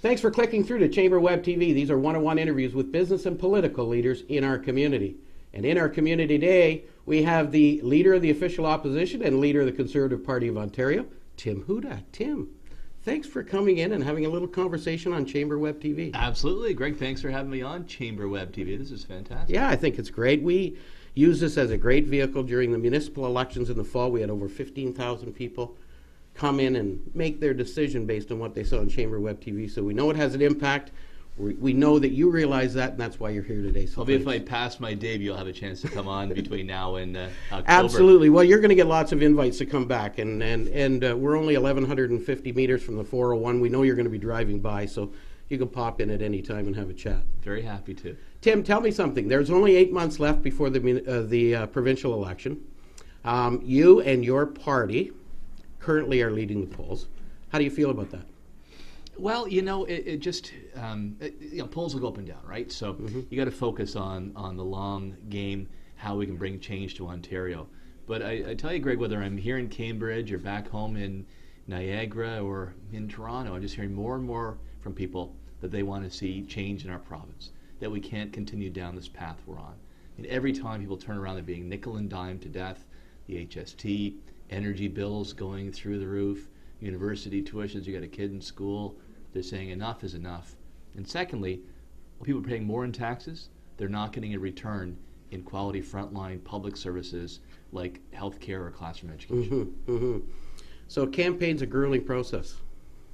Thanks for clicking through to Chamber Web TV. These are one-on-one interviews with business and political leaders in our community. And in our community today, we have the Leader of the Official Opposition and Leader of the Conservative Party of Ontario, Tim Hudak. Tim, thanks for coming in and having a little conversation on Chamber Web TV. Absolutely. Greg, thanks for having me on Chamber Web TV. This is fantastic. Yeah, I think it's great. We use this as a great vehicle during the municipal elections in the fall. We had over 15,000 people come in and make their decision based on what they saw on Chamber Web TV. So we know it has an impact. We know that you realize that, and that's why you're here today. So maybe if I pass my debut, you'll have a chance to come on between now and October. Absolutely. Well, you're going to get lots of invites to come back, and we're only 1,150 meters from the 401. We know you're going to be driving by, so you can pop in at any time and have a chat. Very happy to. Tim, tell me something. There's only 8 months left before the provincial election. You and your party currently are leading the polls. How do you feel about that? Well, it just polls will go up and down, right? So you got to focus on the long game, how we can bring change to Ontario. But I tell you, Greg, whether I'm here in Cambridge or back home in Niagara or in Toronto, I'm just hearing more and more from people that they want to see change in our province, that we can't continue down this path we're on. And every time people turn around, they're being nickel and dime to death. The HST, energy bills going through the roof, university tuitions, you got a kid in school, they're saying enough is enough. And secondly, people are paying more in taxes, they're not getting a return in quality frontline public services like healthcare or classroom education. So campaign's a grueling process.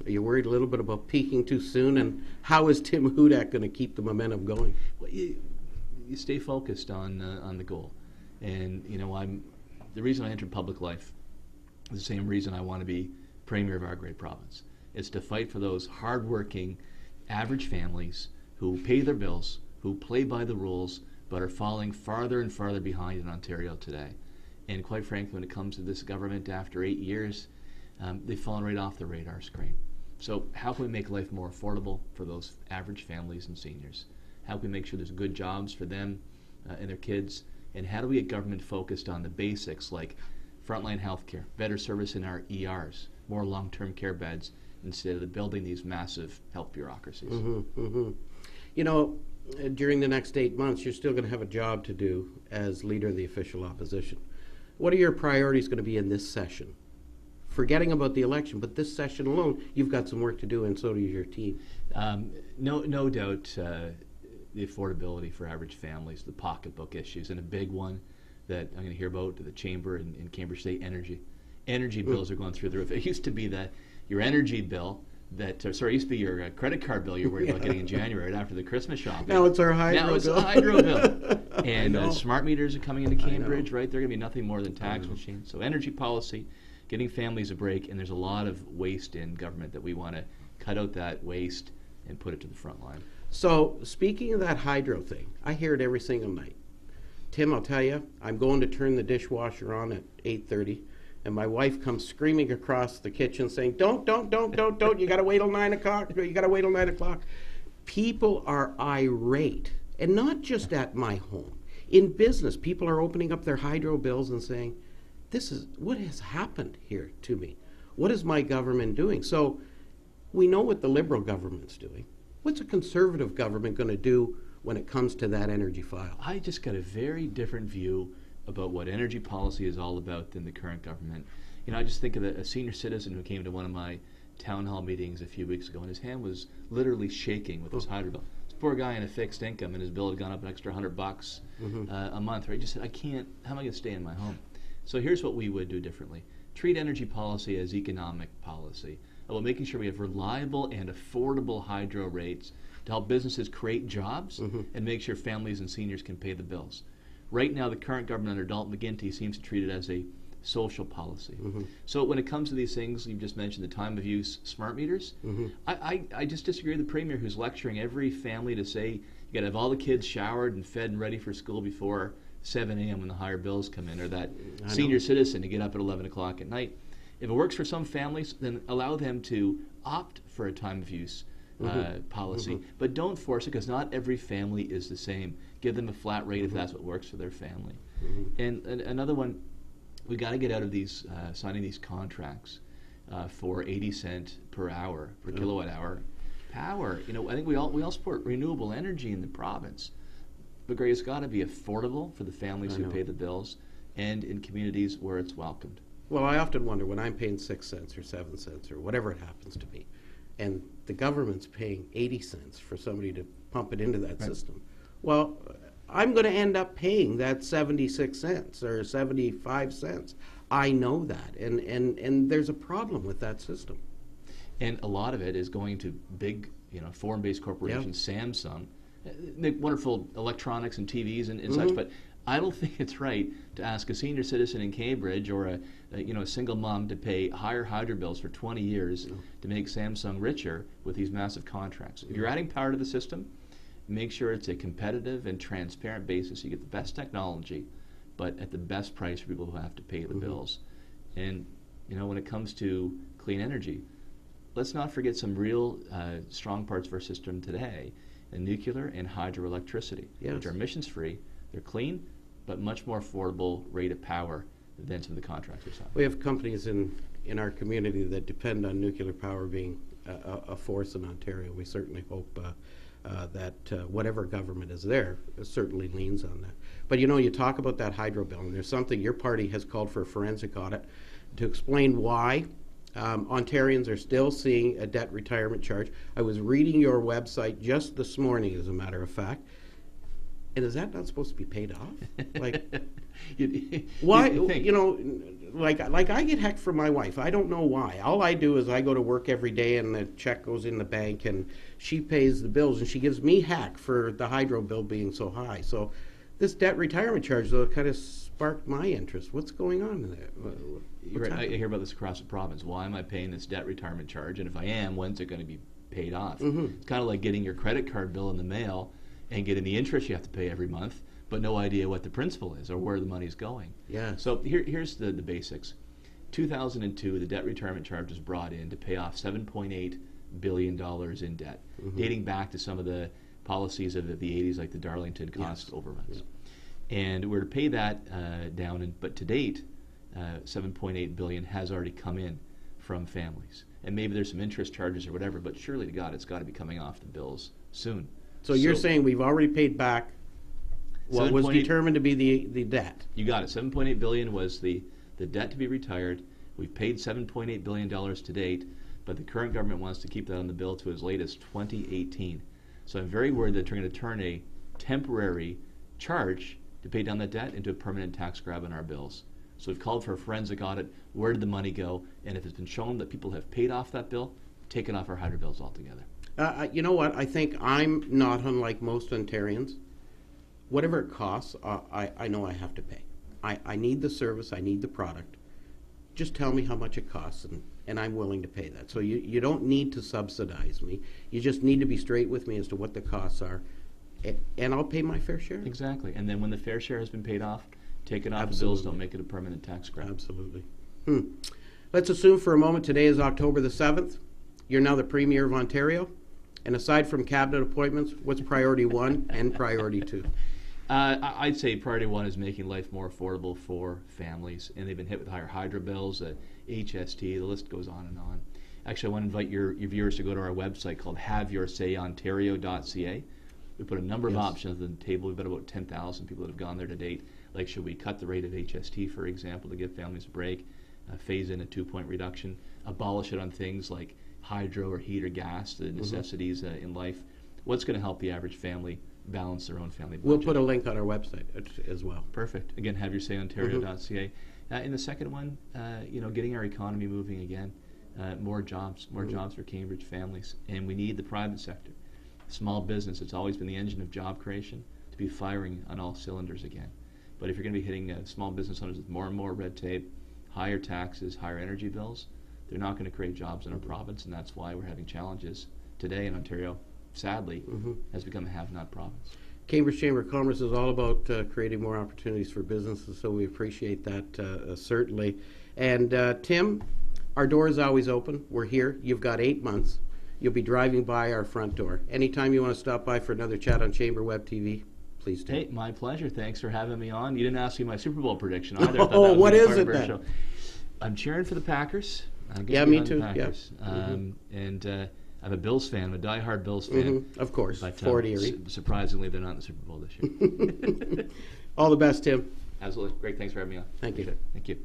Are you worried a little bit about peaking too soon? And how is Tim Hudak going to keep the momentum going? Well, you stay focused on the goal. And the reason I entered public life is the same reason I want to be Premier of our great province. It's to fight for those hardworking, average families who pay their bills, who play by the rules, but are falling farther and farther behind in Ontario today. And quite frankly, when it comes to this government after 8 years, they've fallen right off the radar screen. So how can we make life more affordable for those average families and seniors? How can we make sure there's good jobs for them and their kids? And how do we get government focused on the basics like frontline healthcare, better service in our ERs, more long-term care beds, instead of building these massive health bureaucracies? During the next 8 months, you're still going to have a job to do as Leader of the Official Opposition. What are your priorities going to be in this session? Forgetting about the election, but this session alone, you've got some work to do, and so does your team. No doubt the affordability for average families, the pocketbook issues, and a big one that I'm going to hear about to the Chamber in Cambridge State, energy. Energy bills are going through the roof. It used to be that your energy bill, it used to be your credit card bill you're worried about getting in January right after the Christmas shopping. Now it's our hydro bill. Now it's a hydro bill. And smart meters are coming into Cambridge, right? They're going to be nothing more than tax machines. So energy policy, getting families a break, and there's a lot of waste in government that we want to cut out that waste and put it to the front line. So speaking of that hydro thing, I hear it every single night. Tim, I'll tell you, I'm going to turn the dishwasher on at 8:30, and my wife comes screaming across the kitchen saying, don't, you got to wait till 9 o'clock, you got to wait till 9 o'clock. People are irate, and not just at my home. In business, people are opening up their hydro bills and saying, what has happened here to me? What is my government doing? So we know what the Liberal government's doing. What's a Conservative government going to do when it comes to that energy file? I just got a very different view about what energy policy is all about than the current government. I just think of a senior citizen who came to one of my town hall meetings a few weeks ago, and his hand was literally shaking with his hydro bill. This poor guy in a fixed income, and his bill had gone up an extra $100 a month. Right? He just said, how am I going to stay in my home? So here's what we would do differently. Treat energy policy as economic policy, about making sure we have reliable and affordable hydro rates to help businesses create jobs and make sure families and seniors can pay the bills. Right now, the current government under Dalton McGuinty seems to treat it as a social policy. So when it comes to these things, you just mentioned the time of use smart meters. I just disagree with the Premier, who's lecturing every family to say you got to have all the kids showered and fed and ready for school before 7 a.m. when the higher bills come in, or that senior citizen to get up at 11 o'clock at night. If it works for some families, then allow them to opt for a time of use policy, but don't force it, because not every family is the same. Give them a flat rate if that's what works for their family. And another one, we got to get out of these signing these contracts for 80 cents per hour, per kilowatt hour power. I think we all support renewable energy in the province, but Greg, it's got to be affordable for the families who pay the bills, and in communities where it's welcomed. Well, I often wonder when I'm paying 6 cents or 7 cents or whatever it happens to be, and the government's paying 80 cents for somebody to pump it into that system. Well, I'm going to end up paying that 76 cents or 75 cents. I know that, and there's a problem with that system. And a lot of it is going to big, foreign-based corporations, Samsung, make wonderful electronics and TVs and such, but I don't think it's right to ask a senior citizen in Cambridge or a single mom to pay higher hydro bills for 20 years to make Samsung richer with these massive contracts. If you're adding power to the system, make sure it's a competitive and transparent basis. You get the best technology, but at the best price for people who have to pay the bills. And when it comes to clean energy, let's not forget some real strong parts of our system today, and nuclear and hydroelectricity, which are emissions free. They're clean, but much more affordable rate of power than some of the contracts we sign. We have companies in our community that depend on nuclear power being a force in Ontario. We certainly hope that whatever government is there certainly leans on that. But you talk about that hydro bill, and there's something your party has called for a forensic audit to explain why Ontarians are still seeing a debt retirement charge. I was reading your website just this morning, as a matter of fact. And is that not supposed to be paid off? Like, why? Like I get heck from my wife. I don't know why. All I do is I go to work every day, and the check goes in the bank, and she pays the bills, and she gives me heck for the hydro bill being so high. So, this debt retirement charge, though, kind of sparked my interest. What's going on there? I hear about this across the province. Why am I paying this debt retirement charge? And if I am, when's it going to be paid off? It's kind of like getting your credit card bill in the mail and getting the interest you have to pay every month, but no idea what the principal is or where the money's going. Yeah. So here's the basics. 2002, the debt retirement charge was brought in to pay off $7.8 billion in debt, dating back to some of the policies of the 80s, like the Darlington cost overruns. And we're to pay that down, but to date, $7.8 billion has already come in from families. And maybe there's some interest charges or whatever, but surely to God, it's got to be coming off the bills soon. So you're saying we've already paid back what was determined to be the debt? You got it. $7.8 billion was the debt to be retired. We've paid $7.8 billion to date, but the current government wants to keep that on the bill to as late as 2018. So I'm very worried that they're going to turn a temporary charge to pay down that debt into a permanent tax grab on our bills. So we've called for a forensic audit. Where did the money go? And if it's been shown that people have paid off that bill, take it off our hydro bills altogether. You know what? I think I'm not unlike most Ontarians. Whatever it costs, I know I have to pay. I need the service. I need the product. Just tell me how much it costs, and I'm willing to pay that. So you don't need to subsidize me. You just need to be straight with me as to what the costs are, and I'll pay my fair share. Exactly. And then when the fair share has been paid off, take it off the bills. Don't make it a permanent tax grab. Absolutely. Let's assume for a moment today is October the 7th. You're now the Premier of Ontario. And aside from cabinet appointments, what's priority 1 and priority 2? I'd say priority 1 is making life more affordable for families. And they've been hit with higher hydro bills, HST, the list goes on and on. Actually, I want to invite your viewers to go to our website called haveyoursayontario.ca. We put a number of options on the table. We've got about 10,000 people that have gone there to date. Like, should we cut the rate of HST, for example, to give families a break, phase in a 2-point reduction, abolish it on things like hydro or heat or gas, the necessities in life. What's going to help the average family balance their own family budget? We'll put a link on our website as well. Perfect. Again, haveyoursayontario.ca. And the second one, getting our economy moving again. More jobs for Cambridge families. And we need the private sector. Small business, it's always been the engine of job creation, to be firing on all cylinders again. But if you're going to be hitting small business owners with more and more red tape, higher taxes, higher energy bills, they're not going to create jobs in our province, and that's why we're having challenges today in Ontario. Sadly, has become a have-not province. Cambridge Chamber of Commerce is all about creating more opportunities for businesses, so we appreciate that certainly. And Tim, our door is always open. We're here. You've got 8 months. You'll be driving by our front door. Anytime you want to stop by for another chat on Chamber Web TV, please do. Hey, my pleasure. Thanks for having me on. You didn't ask me my Super Bowl prediction either. What is it then? I'm cheering for the Packers. Yeah, me too. Packers. Yeah. And I'm a Bills fan. I'm a diehard Bills fan. Of course, But Fort Erie. surprisingly, they're not in the Super Bowl this year. All the best, Tim. Absolutely. Great. Thanks for having me on. Thank you. Appreciate it. Thank you.